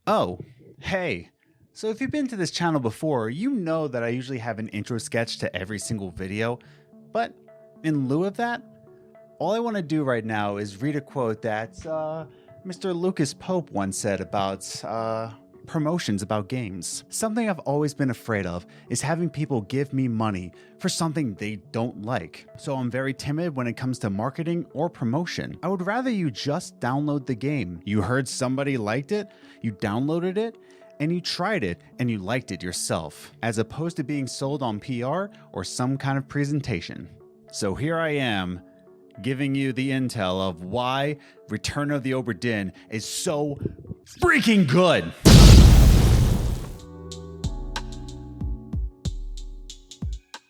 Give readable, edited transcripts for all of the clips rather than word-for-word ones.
Oh, hey. So if you've been to this channel before, you know that I usually have an intro sketch to every single video. But in lieu of that, all I want to do right now is read a quote that Mr. Lucas Pope once said about promotions about games. Something I've always been afraid of is having people give me money for something they don't like. So I'm very timid when it comes to marketing or promotion. I would rather you just download the game. You heard somebody liked it, you downloaded it, and you tried it and you liked it yourself, as opposed to being sold on PR or some kind of presentation. So here I am, giving you the intel of why Return of the Obra Dinn is so freaking good.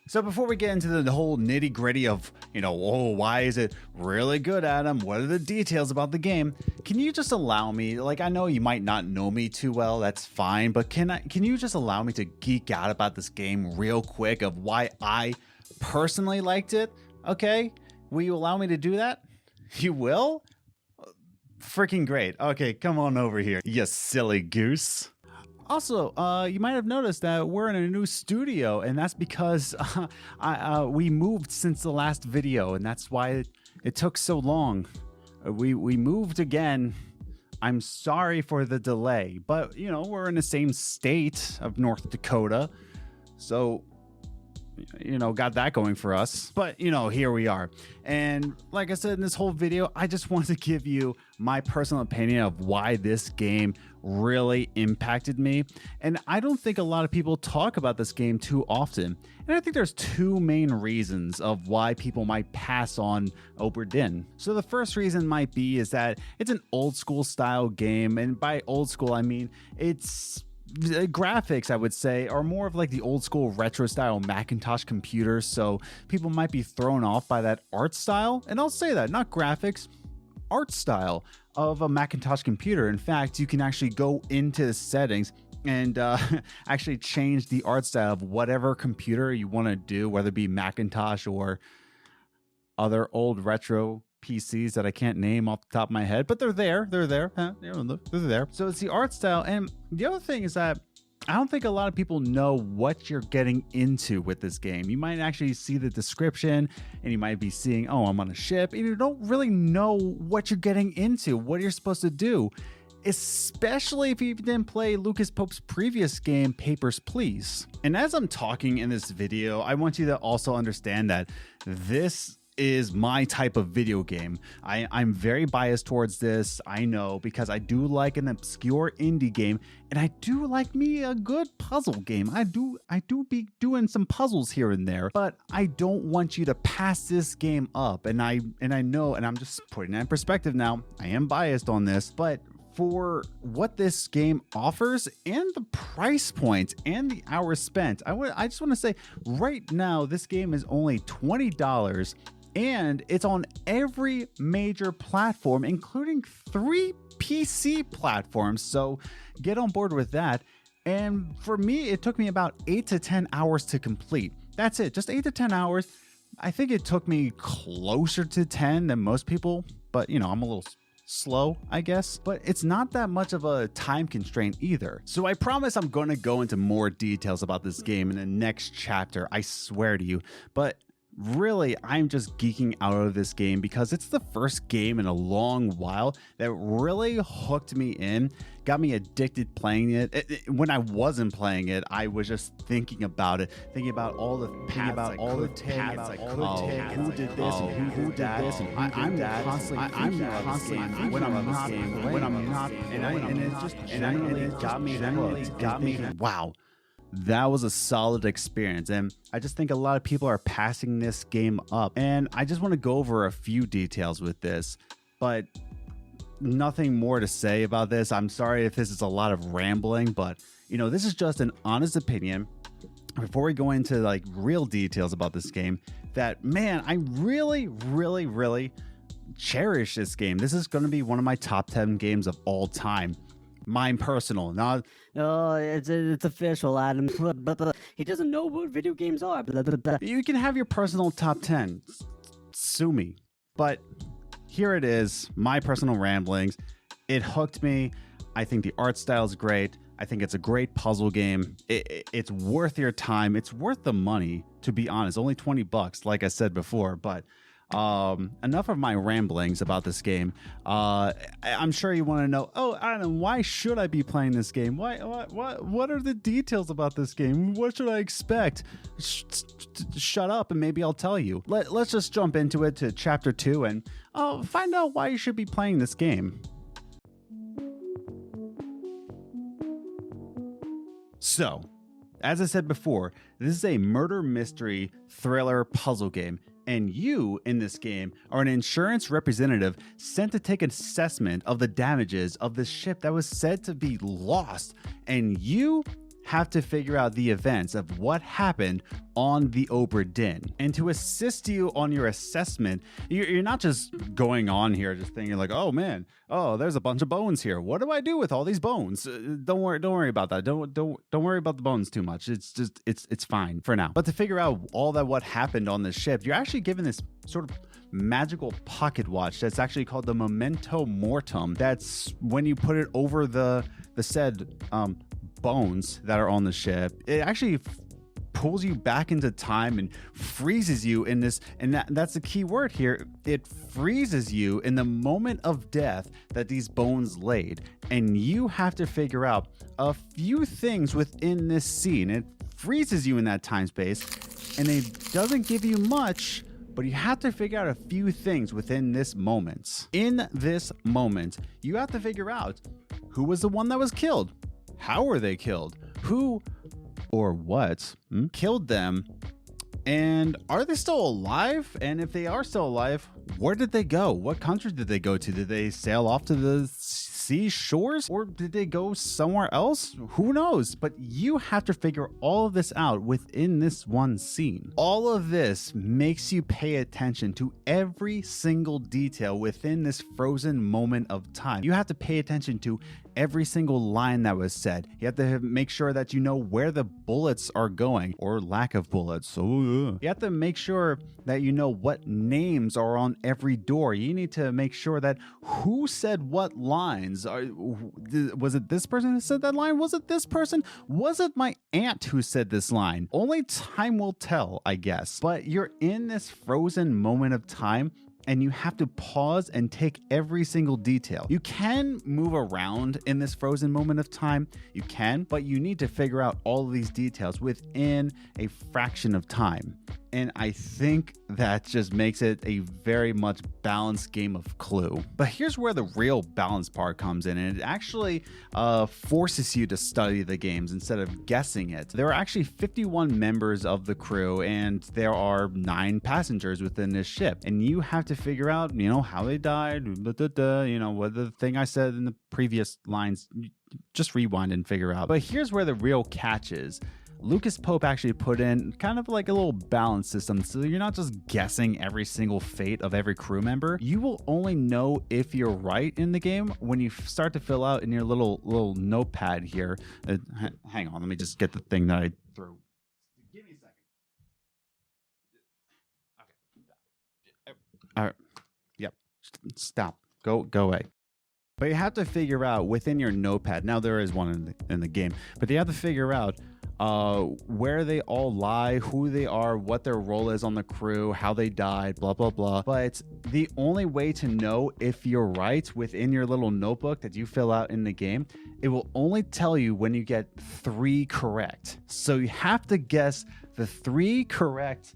So before we get into the whole nitty gritty of, why is it really good, Adam? What are the details about the game? Can you just allow me, I know you might not know me too well, that's fine, but can you just allow me to geek out about this game real quick of why I personally liked it? Okay, will you allow me to do that? You will? Freaking great. Okay, come on over here, you silly goose. Also, you might have noticed that we're in a new studio, and that's because we moved since the last video, and that's why it took so long. We moved again. I'm sorry for the delay, but, we're in the same state of North Dakota, so, got that going for us. But, here we are. And like I said in this whole video, I just wanted to give you my personal opinion of why this game really impacted me. And I don't think a lot of people talk about this game too often. And I think there's two main reasons of why people might pass on Obra Dinn. So the first reason might be is that it's an old school style game. And by old school, I mean it's graphics, I would say, are more of like the old school retro style Macintosh computers, so people might be thrown off by that art style. And I'll say that, not graphics, art style of a Macintosh computer. In fact, you can actually go into the settings and actually change the art style of whatever computer you want to do, whether it be Macintosh or other old retro PCs that I can't name off the top of my head, but they're there. They're there. They're there. So it's the art style. And the other thing is that I don't think a lot of people know what you're getting into with this game. You might actually see the description and you might be seeing, oh, I'm on a ship, and you don't really know what you're getting into, what you're supposed to do, especially if you didn't play Lucas Pope's previous game, Papers, Please. And as I'm talking in this video, I want you to also understand that this is my type of video game. I'm very biased towards this, I know, because I do like an obscure indie game, and I do like me a good puzzle game. I do be doing some puzzles here and there, but I don't want you to pass this game up. And I know, and I'm just putting that in perspective now, I am biased on this, but for what this game offers and the price point and the hours spent, I just want to say right now, this game is only $20. And it's on every major platform, including 3 PC platforms. So get on board with that. And for me, it took me about 8 to 10 hours to complete. That's it, just 8 to 10 hours. I think it took me closer to 10 than most people, but I'm a little slow, I guess, but it's not that much of a time constraint either. So I promise I'm going to go into more details about this game in the next chapter, I swear to you. But really, I'm just geeking out of this game because it's the first game in a long while that really hooked me in, got me addicted playing it. When I wasn't playing it, I was just thinking about it, thinking about all the paths I could take, who did this and who did this, and I'm constantly when I'm not, and it just generally got me hooked. Wow. That was a solid experience, and I just think a lot of people are passing this game up, and I just want to go over a few details with this, but nothing more to say about this. I'm sorry if this is a lot of rambling, but this is just an honest opinion. Before we go into real details about this game, that man, I really cherish this game. This is going to be one of my top 10 games of all time. Mine personal, not. Oh, it's official, Adam. He doesn't know what video games are. You can have your personal top 10. Sue me. But here it is, my personal ramblings. It hooked me. I think the art style is great. I think it's a great puzzle game. It's worth your time. It's worth the money, to be honest. Only $20, like I said before. But enough of my ramblings about this game. I'm sure you want to know, oh, Adam, why should I be playing this game? What are the details about this game? What should I expect? Shut up and maybe I'll tell you. Let's just jump into it to chapter 2 and find out why you should be playing this game. So, as I said before, this is a murder mystery thriller puzzle game, and you in this game are an insurance representative sent to take an assessment of the damages of the ship that was said to be lost, and you have to figure out the events of what happened on the Obra Dinn. And to assist you on your assessment, you're not just going on here just thinking like, oh man, oh, there's a bunch of bones here. What do I do with all these bones? Don't worry about that. Don't worry about the bones too much. It's fine for now. But to figure out all that what happened on this ship, you're actually given this sort of magical pocket watch that's actually called the Memento Mortem. That's when you put it over the said bones that are on the ship, it actually pulls you back into time and freezes you in this, and that's the key word here. It freezes you in the moment of death that these bones laid, and you have to figure out a few things within this scene. It freezes you in that time space, and it doesn't give you much, but you have to figure out a few things within this moment. In this moment, you have to figure out who was the one that was killed. How were they killed? Who or what killed them? And are they still alive? And if they are still alive, where did they go? What country did they go to? Did they sail off to the seashores? Or did they go somewhere else? Who knows? But you have to figure all of this out within this one scene. All of this makes you pay attention to every single detail within this frozen moment of time. You have to pay attention to every single line that was said. You have to make sure that you know where the bullets are going, or lack of bullets. You have to make sure that you know what names are on every door. You need to make sure that who said what lines. Was it this person who said that line? Was it this person? Was it my aunt who said this line? Only time will tell, I guess. But you're in this frozen moment of time, and you have to pause and take every single detail. You can move around in this frozen moment of time, but you need to figure out all of these details within a fraction of time. And I think that just makes it a very much balanced game of Clue. But here's where the real balance part comes in, and it actually forces you to study the games instead of guessing it. There are actually 51 members of the crew, and there are 9 passengers within this ship. And you have to figure out, how they died, what the thing I said in the previous lines, just rewind and figure out. But here's where the real catch is. Lucas Pope actually put in kind of like a little balance system, so you're not just guessing every single fate of every crew member. You will only know if you're right in the game when you start to fill out in your little notepad here. Hang on, let me just get the thing that I threw. Give me a second. Okay. All right. Yep. Stop. Go away. But you have to figure out within your notepad. Now there is one in the game, but you have to figure out where they all lie, who they are, what their role is on the crew, how they died, blah blah blah. But the only way to know if you're right within your little notebook that you fill out in the game, it will only tell you when you get 3 correct. So you have to guess the 3 correct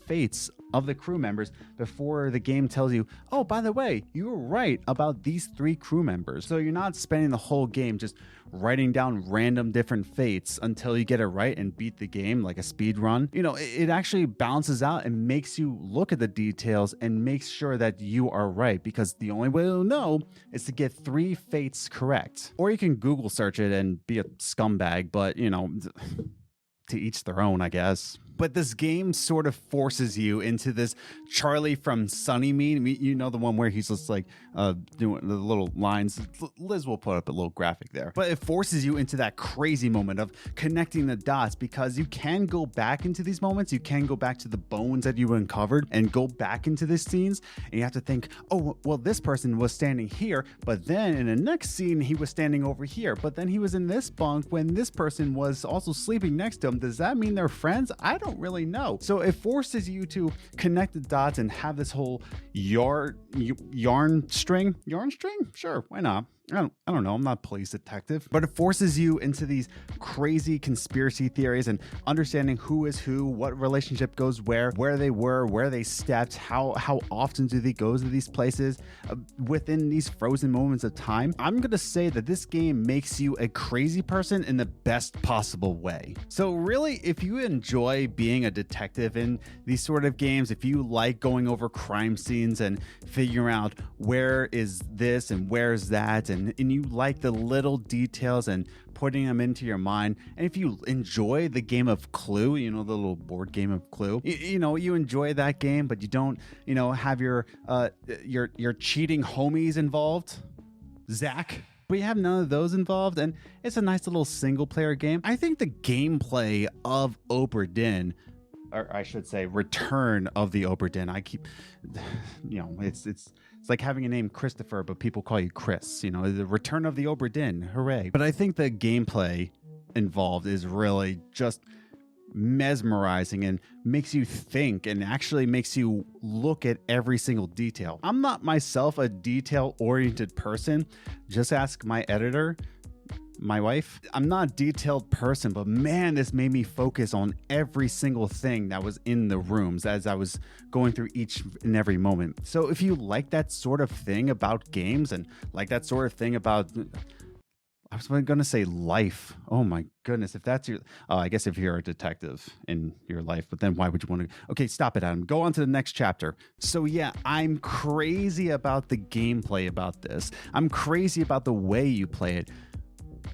fates of the crew members before the game tells you, oh, by the way, you were right about these 3 crew members. So you're not spending the whole game just writing down random different fates until you get it right and beat the game like a speed run. It actually balances out and makes you look at the details and makes sure that you are right, because the only way to know is to get 3 fates correct. Or you can Google search it and be a scumbag, but to each their own, I guess. But this game sort of forces you into this Charlie from Sunnymead. I mean, you know, the one where he's just like doing the little lines. Liz will put up a little graphic there. But it forces you into that crazy moment of connecting the dots, because you can go back into these moments. You can go back to the bones that you uncovered and go back into these scenes. And you have to think, oh, well, this person was standing here, but then in the next scene, he was standing over here. But then he was in this bunk when this person was also sleeping next to him. Does that mean they're friends? I don't really know. So it forces you to connect the dots and have this whole yarn string. Sure, why not? I don't know. I'm not a police detective, but it forces you into these crazy conspiracy theories and understanding who is who, what relationship goes where they were, where they stepped, how often do they go to these places within these frozen moments of time. I'm going to say that this game makes you a crazy person in the best possible way. So really, if you enjoy being a detective in these sort of games, if you like going over crime scenes and figuring out where is this and where's that, and you like the little details and putting them into your mind, and if you enjoy the game of Clue, you know, the little board game of Clue, you enjoy that game, but you don't, have your cheating homies involved, Zach. But you have none of those involved, and it's a nice little single player game. I think the gameplay of Obra Dinn, or I should say Return of the Obra Dinn, I keep, it's like having a name Christopher, but people call you Chris. The Return of the Obra Dinn, hooray. But I think the gameplay involved is really just mesmerizing and makes you think and actually makes you look at every single detail. I'm not myself a detail-oriented person. Just ask my editor, my wife. I'm not a detailed person, but man, this made me focus on every single thing that was in the rooms as I was going through each and every moment. So if you like that sort of thing about games and like that sort of thing about, I was going to say life. Oh my goodness. If that's your, I guess if you're a detective in your life, but then why would you want to? Okay, stop it, Adam. Go on to the next chapter. So yeah, I'm crazy about the gameplay about this. I'm crazy about the way you play it.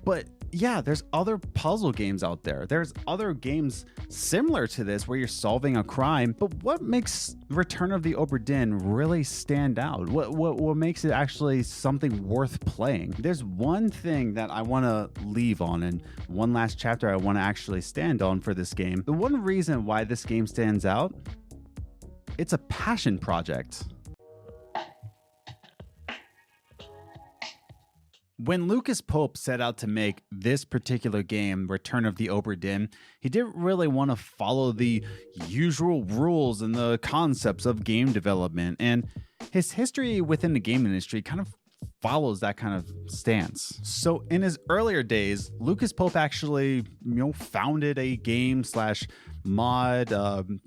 But yeah, there's other puzzle games out there. There's other games similar to this where you're solving a crime. But what makes Return of the Obra Dinn really stand out? What makes it actually something worth playing? There's one thing that I want to leave on, and one last chapter I want to actually stand on for this game. The one reason why this game stands out, it's a passion project. When Lucas Pope set out to make this particular game, Return of the Obra Dinn, he didn't really want to follow the usual rules and the concepts of game development, and his history within the game industry kind of follows that kind of stance. So in his earlier days, Lucas Pope actually, founded a game / mod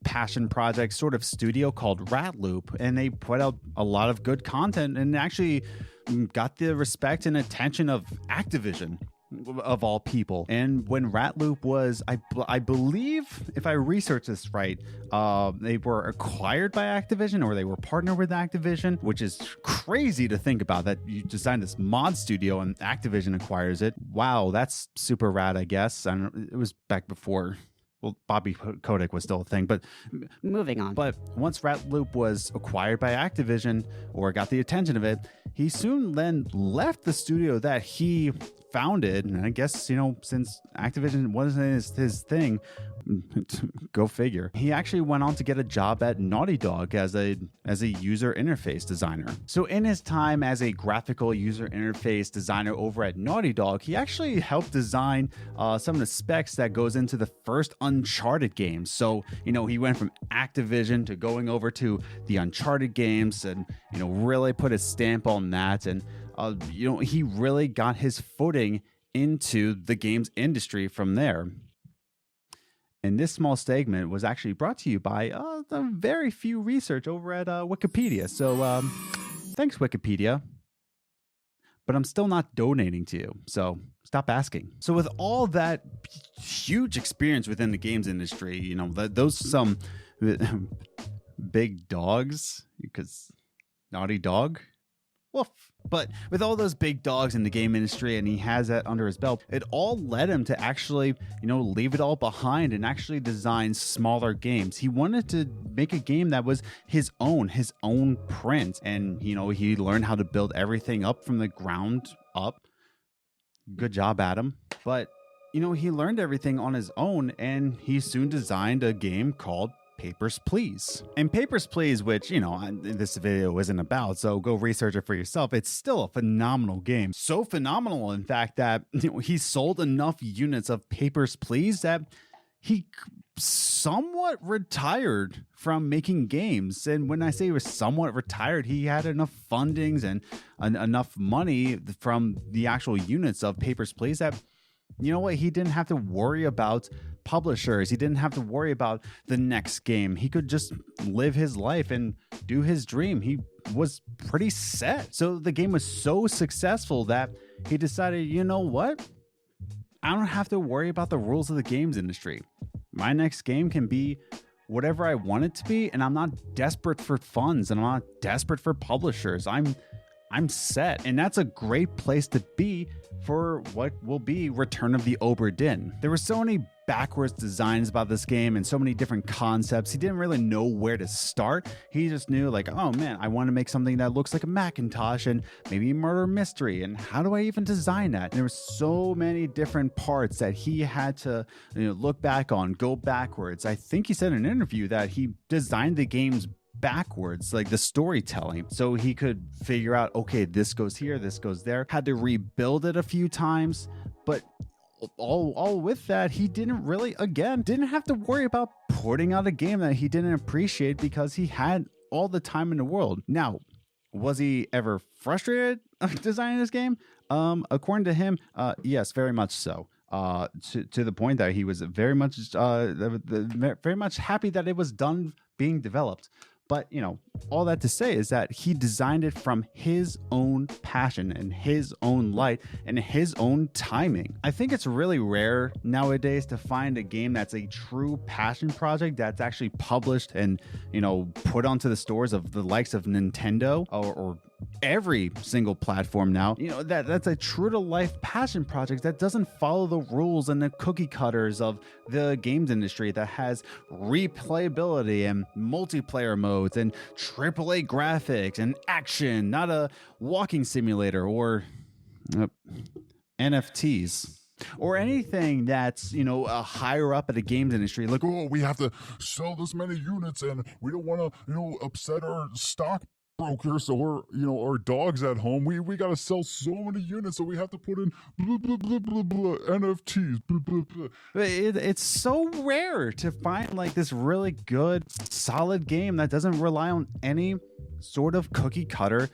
passion project sort of studio called Rat Loop, and they put out a lot of good content and actually got the respect and attention of Activision, of all people. And when Rat Loop was, I believe, if I research this right, they were acquired by Activision, or they were partnered with Activision, which is crazy to think about, that you designed this mod studio and Activision acquires it. Wow, that's super rad, I guess. It was back before, well, Bobby Kotick was still a thing, but moving on. But once Rat Loop was acquired by Activision, or got the attention of it, he soon then left the studio that he founded. And I guess, since Activision wasn't his thing, go figure, he actually went on to get a job at Naughty Dog as a user interface designer. So in his time as a graphical user interface designer over at Naughty Dog, he actually helped design some of the specs that goes into the first Uncharted games. So, he went from Activision to going over to the Uncharted games, and, really put his stamp on that. And, he really got his footing into the games industry from there. And this small segment was actually brought to you by the very few research over at Wikipedia. So thanks, Wikipedia. But I'm still not donating to you, so stop asking. So with all that huge experience within the games industry, those some big dogs, because Naughty Dog, Woof. But with all those big dogs in the game industry and he has that under his belt, it all led him to actually, leave it all behind and actually design smaller games. He wanted to make a game that was his own print. And, he learned how to build everything up from the ground up. Good job, Adam. But, he learned everything on his own and he soon designed a game called Papers, Please. And Papers, Please, which, this video isn't about, so go research it for yourself. It's still a phenomenal game. So phenomenal, in fact, that he sold enough units of Papers, Please that he somewhat retired from making games. And when I say he was somewhat retired, he had enough fundings and enough money from the actual units of Papers, Please that, he didn't have to worry about publishers. He didn't have to worry about the next game. He could just live his life and do his dream. He was pretty set. So the game was so successful that he decided, you know what? I don't have to worry about the rules of the games industry. My next game can be whatever I want it to be, and I'm not desperate for funds and I'm not desperate for publishers. I'm set. And that's a great place to be for what will be Return of the Obra Dinn. There were so many backwards designs about this game and so many different concepts. He didn't really know where to start. He just knew like, oh man, I want to make something that looks like a Macintosh and maybe a murder mystery. And how do I even design that? And there were so many different parts that he had to look back on, go backwards. I think he said in an interview that he designed the games backwards, like the storytelling, so he could figure out, okay, this goes here, this goes there. Had to rebuild it a few times, but all with that, he didn't have to worry about putting out a game that he didn't appreciate because he had all the time in the world. Now, was he ever frustrated designing this game? According to him, yes, very much so. To the point that he was very much happy that it was done being developed. But, all that to say is that he designed it from his own passion and his own light and his own timing. I think it's really rare nowadays to find a game that's a true passion project that's actually published and, put onto the stores of the likes of Nintendo or every single platform now. That's a true to life passion project that doesn't follow the rules and the cookie cutters of the games industry, that has replayability and multiplayer modes and AAA graphics and action, not a walking simulator or NFTs. Or anything that's, higher up at the games industry. Like, oh, we have to sell this many units and we don't want to, upset our stockbrokers or, our dogs at home. We got to sell so many units, so we have to put in blah, blah, blah, blah, blah, NFTs. Blah, blah, blah. It's so rare to find like this really good, solid game that doesn't rely on any sort of cookie cutter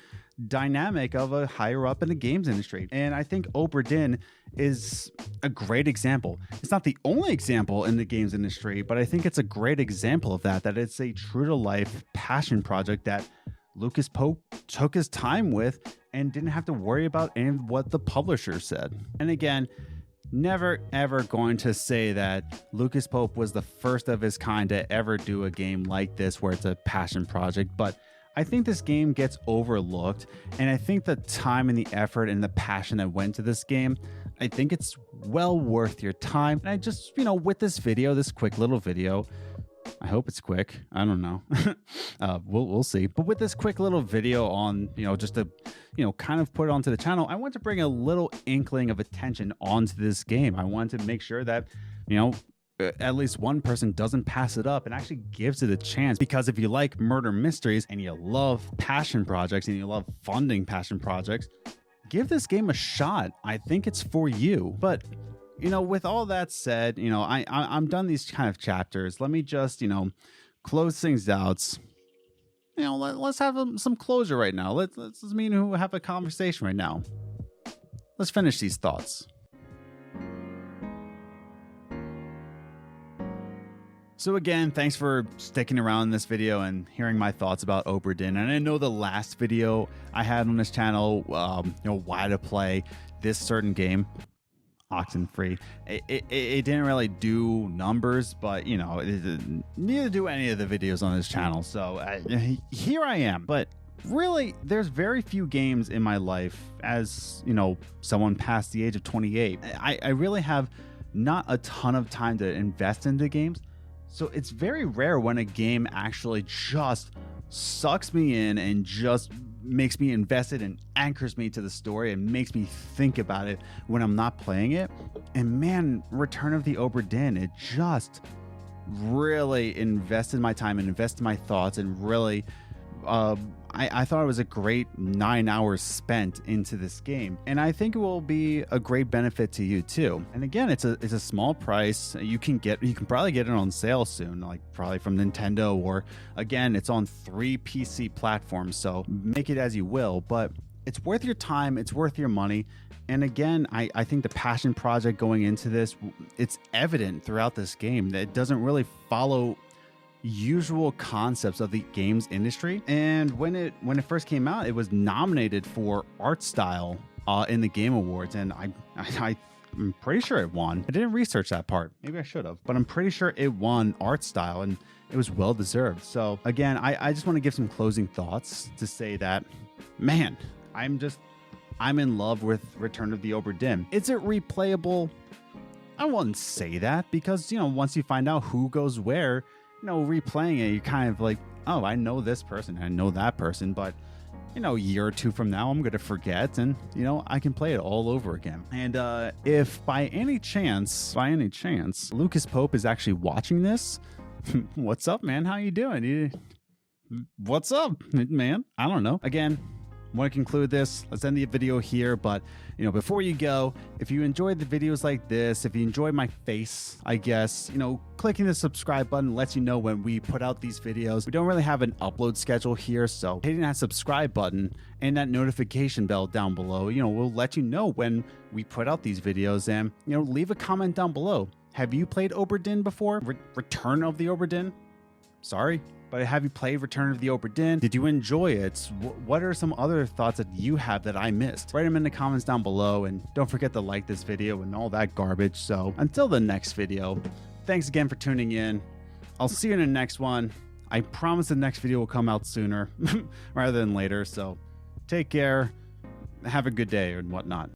dynamic of a higher up in the games industry. And I think Obra Dinn is a great example. It's not the only example in the games industry, but I think it's a great example of that it's a true to life passion project that Lucas Pope took his time with and didn't have to worry about any of what the publisher said. And again, never ever going to say that Lucas Pope was the first of his kind to ever do a game like this where it's a passion project, but I think this game gets overlooked, and I think the time and the effort and the passion that went to this game, I think it's well worth your time. And I just, with this video, this quick little video, I hope it's quick. I don't know. We'll see. But with this quick little video on, just to, kind of put it onto the channel, I want to bring a little inkling of attention onto this game. I want to make sure that, at least one person doesn't pass it up and actually gives it a chance. Because if you like murder mysteries and you love passion projects and you love funding passion projects, give this game a shot. I think it's for you. But with all that said, I'm done these kind of chapters. Let me just, close things out. Let's have some closure right now. Let's have a conversation right now. Let's finish these thoughts. So again, thanks for sticking around in this video and hearing my thoughts about Obra Dinn. And I know the last video I had on this channel, why to play this certain game, Oxenfree, it didn't really do numbers, but neither do any of the videos on this channel. So here I am. But really, there's very few games in my life, as you know, someone past the age of 28. I really have not a ton of time to invest into games. So it's very rare when a game actually just sucks me in and just makes me invested and anchors me to the story and makes me think about it when I'm not playing it. And man, Return of the Obra Dinn, it just really invested my time and invested my thoughts and really I thought it was a great 9 hours spent into this game, and I think it will be a great benefit to you too. And again, it's a small price. You can probably get it on sale soon, like probably from Nintendo, or again, it's on 3 PC platforms, so make it as you will, but it's worth your time, it's worth your money. And again, I think the passion project going into this, it's evident throughout this game that it doesn't really follow usual concepts of the games industry. And when it first came out, it was nominated for art style in the Game Awards, and I'm pretty sure it won. I didn't research that part. Maybe I should have, but I'm pretty sure it won art style, and it was well deserved. So again, I just want to give some closing thoughts to say that, man, I'm in love with Return of the Obra Dinn. Is it replayable? I wouldn't say that, because, you know, once you find out who goes where, you know, replaying it, you're kind of like, oh, I know this person, I know that person, but, you know, a year or two from now, I'm going to forget, and, you know, I can play it all over again. And if by any chance, Lucas Pope is actually watching this, what's up, man? How you doing? What's up, man? I don't know. Again, want to conclude this. Let's end the video here, but you know, before you go, if you enjoyed the videos like this, if you enjoyed my face, I guess, you know, clicking the subscribe button lets you know when we put out these videos. We don't really have an upload schedule here, so hitting that subscribe button and that notification bell down below, you know, will let you know when we put out these videos. And, you know, leave a comment down below. Have you played Obra Dinn before? Return of the Obra Dinn? Sorry. But have you played Return of the Obra Dinn? Did you enjoy it? What are some other thoughts that you have that I missed? Write them in the comments down below, and don't forget to like this video and all that garbage. So until the next video, thanks again for tuning in. I'll see you in the next one. I promise the next video will come out sooner rather than later. So take care, have a good day and whatnot.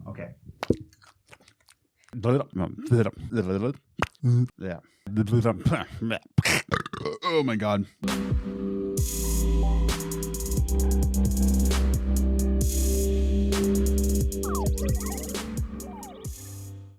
Okay. Yeah. Oh my God.